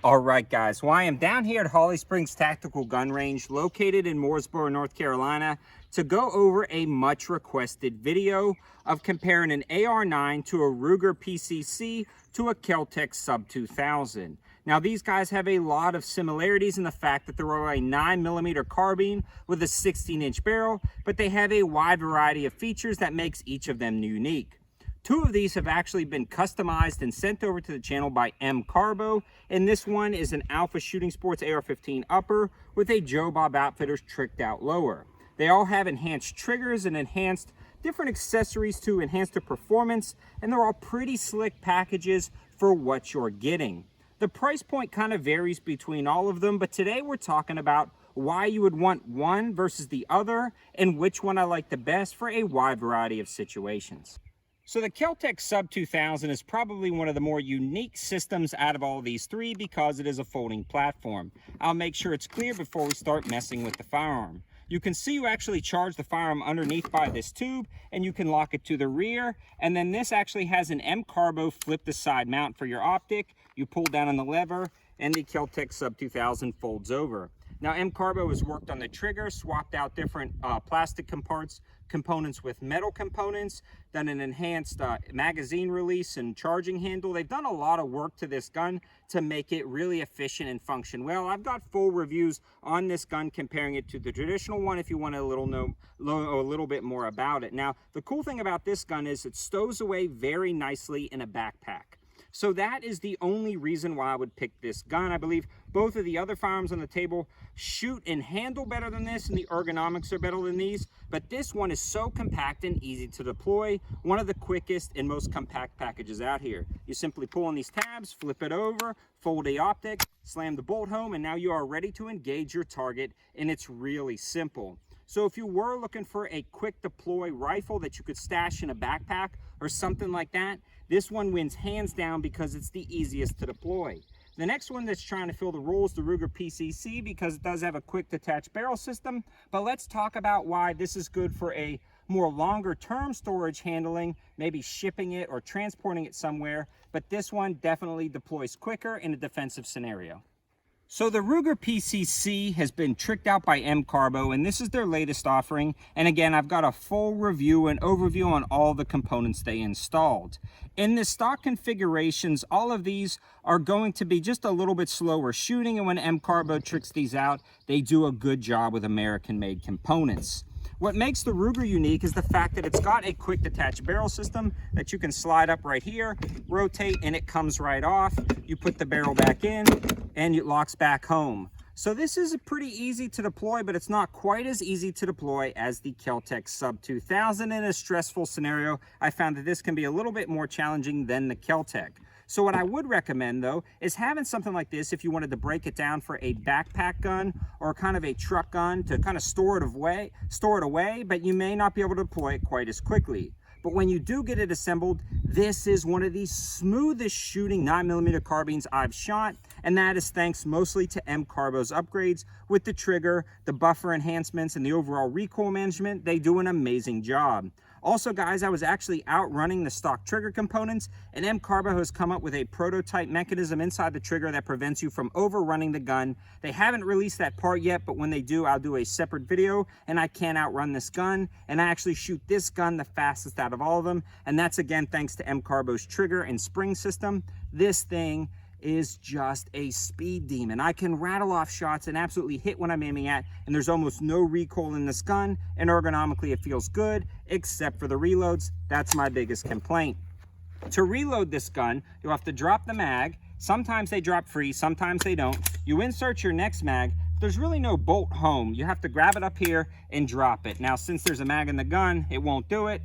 All right, guys, well, I am down here at Holly Springs Tactical Gun Range, located in Mooresboro, North Carolina, to go over a much requested video of comparing an AR-9 to a Ruger PCC to a Kel-Tec Sub-2000. Now, these guys have a lot of similarities in the fact that they're a 9mm carbine with a 16-inch barrel, but they have a wide variety of features that makes each of them unique. Two of these have actually been customized and sent over to the channel by M-CARBO, and this one is an Alpha Shooting Sports AR-15 upper with a Joe Bob Outfitters tricked out lower. They all have enhanced triggers and enhanced different accessories to enhance their performance, and they're all pretty slick packages for what you're getting. The price point kind of varies between all of them, but today we're talking about why you would want one versus the other and which one I like the best for a wide variety of situations. So the Kel-Tec Sub-2000 is probably one of the more unique systems out of all of these three because it is a folding platform. I'll make sure it's clear before we start messing with the firearm. You can see you actually charge the firearm underneath by this tube, and you can lock it to the rear. And then this actually has an M-CARBO flip to side mount for your optic. You pull down on the lever and the Kel-Tec Sub-2000 folds over. Now, M-CARBO has worked on the trigger, swapped out different plastic components with metal components, done an enhanced magazine release and charging handle. They've done a lot of work to this gun to make it really efficient and function well. I've got full reviews on this gun comparing it to the traditional one if you want to know a little bit more about it. Now, the cool thing about this gun is it stows away very nicely in a backpack. So that is the only reason why I would pick this gun. I believe both of the other firearms on the table shoot and handle better than this, and the ergonomics are better than these. But this one is so compact and easy to deploy. One of the quickest and most compact packages out here. You simply pull on these tabs, flip it over, fold the optic, slam the bolt home, and now you are ready to engage your target, and it's really simple. So if you were looking for a quick deploy rifle that you could stash in a backpack or something like that, this one wins hands down because it's the easiest to deploy. The next one that's trying to fill the role is the Ruger PCC because it does have a quick detached barrel system. But let's talk about why this is good for a more longer term storage handling, maybe shipping it or transporting it somewhere. But this one definitely deploys quicker in a defensive scenario. So the Ruger PCC has been tricked out by M-CARBO, and this is their latest offering. And again, I've got a full review and overview on all the components they installed. In the stock configurations, all of these are going to be just a little bit slower shooting, and when M-CARBO tricks these out, they do a good job with American-made components. What makes the Ruger unique is the fact that it's got a quick detached barrel system that you can slide up right here, rotate, and it comes right off. You put the barrel back in, and it locks back home. So this is pretty easy to deploy, but it's not quite as easy to deploy as the Kel-Tec Sub-2000. In a stressful scenario, I found that this can be a little bit more challenging than the Kel-Tec. So what I would recommend, though, is having something like this if you wanted to break it down for a backpack gun or kind of a truck gun to kind of store it away, but you may not be able to deploy it quite as quickly. But when you do get it assembled, this is one of the smoothest shooting 9mm carbines I've shot, and that is thanks mostly to M-CARBO's upgrades with the trigger, the buffer enhancements, and the overall recoil management. They do an amazing job. Also, guys, I was actually out running the stock trigger components, and M-CARBO has come up with a prototype mechanism inside the trigger that prevents you from overrunning the gun. They haven't released that part yet, but when they do, I'll do a separate video, and I can outrun this gun, and I actually shoot this gun the fastest out of all of them, and that's, again, thanks to M-CARBO's trigger and spring system. This thing is just a speed demon. I can rattle off shots and absolutely hit what I'm aiming at, and there's almost no recoil in this gun, and ergonomically it feels good, except for the reloads. That's my biggest complaint. To reload this gun, you'll have to drop the mag. Sometimes they drop free, sometimes they don't. You insert your next mag. There's really no bolt home. You have to grab it up here and drop it. Now, since there's a mag in the gun, it won't do it,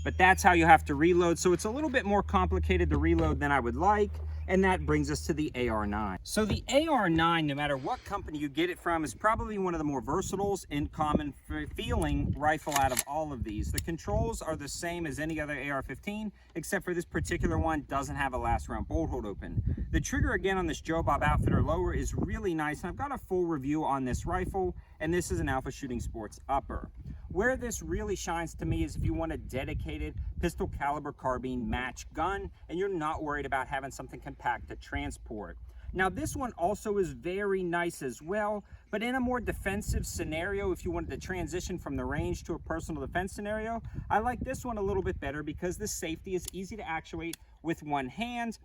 but that's how you have to reload. So it's a little bit more complicated to reload than I would like. And that brings us to the AR-9. So the AR-9, no matter what company you get it from, is probably one of the more versatile and common feeling rifle out of all of these. The controls are the same as any other AR-15, except for this particular one doesn't have a last round bolt hold open. The trigger, again, on this Joe Bob Outfitter lower is really nice, and I've got a full review on this rifle, and this is an Alpha Shooting Sports upper. Where this really shines to me is if you want a dedicated pistol caliber carbine match gun and you're not worried about having something compact to transport. Now this one also is very nice as well, but in a more defensive scenario, if you wanted to transition from the range to a personal defense scenario, I like this one a little bit better because the safety is easy to actuate with one hand.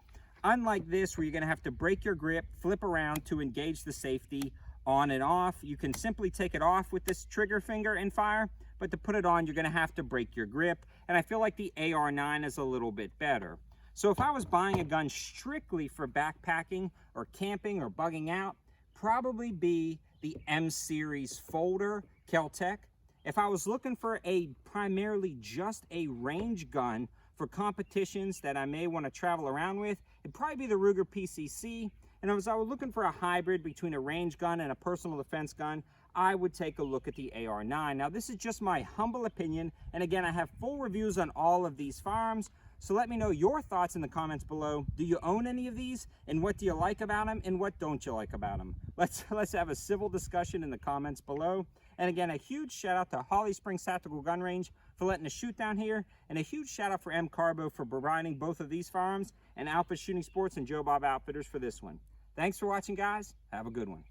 Unlike this, where you're gonna have to break your grip, flip around to engage the safety on and off. You can simply take it off with this trigger finger and fire, but to put it on, you're gonna have to break your grip. And I feel like the AR-9 is a little bit better. So if I was buying a gun strictly for backpacking or camping or bugging out, probably be the M series folder Kel-Tec. If I was looking for a primarily just a range gun for competitions that I may want to travel around with, it'd probably be the Ruger PCC. And if I was looking for a hybrid between a range gun and a personal defense gun, I would take a look at the AR-9. Now this is just my humble opinion, and again, I have full reviews on all of these firearms, so let me know your thoughts in the comments below. Do you own any of these, and what do you like about them, and what don't you like about them? Let's have a civil discussion in the comments below. And again, a huge shout out to Holly Springs Tactical Gun Range for letting us shoot down here, and a huge shout out for M-CARBO for providing both of these firearms, and Alpha Shooting Sports and Joe Bob Outfitters for this one. Thanks for watching, guys. Have a good one.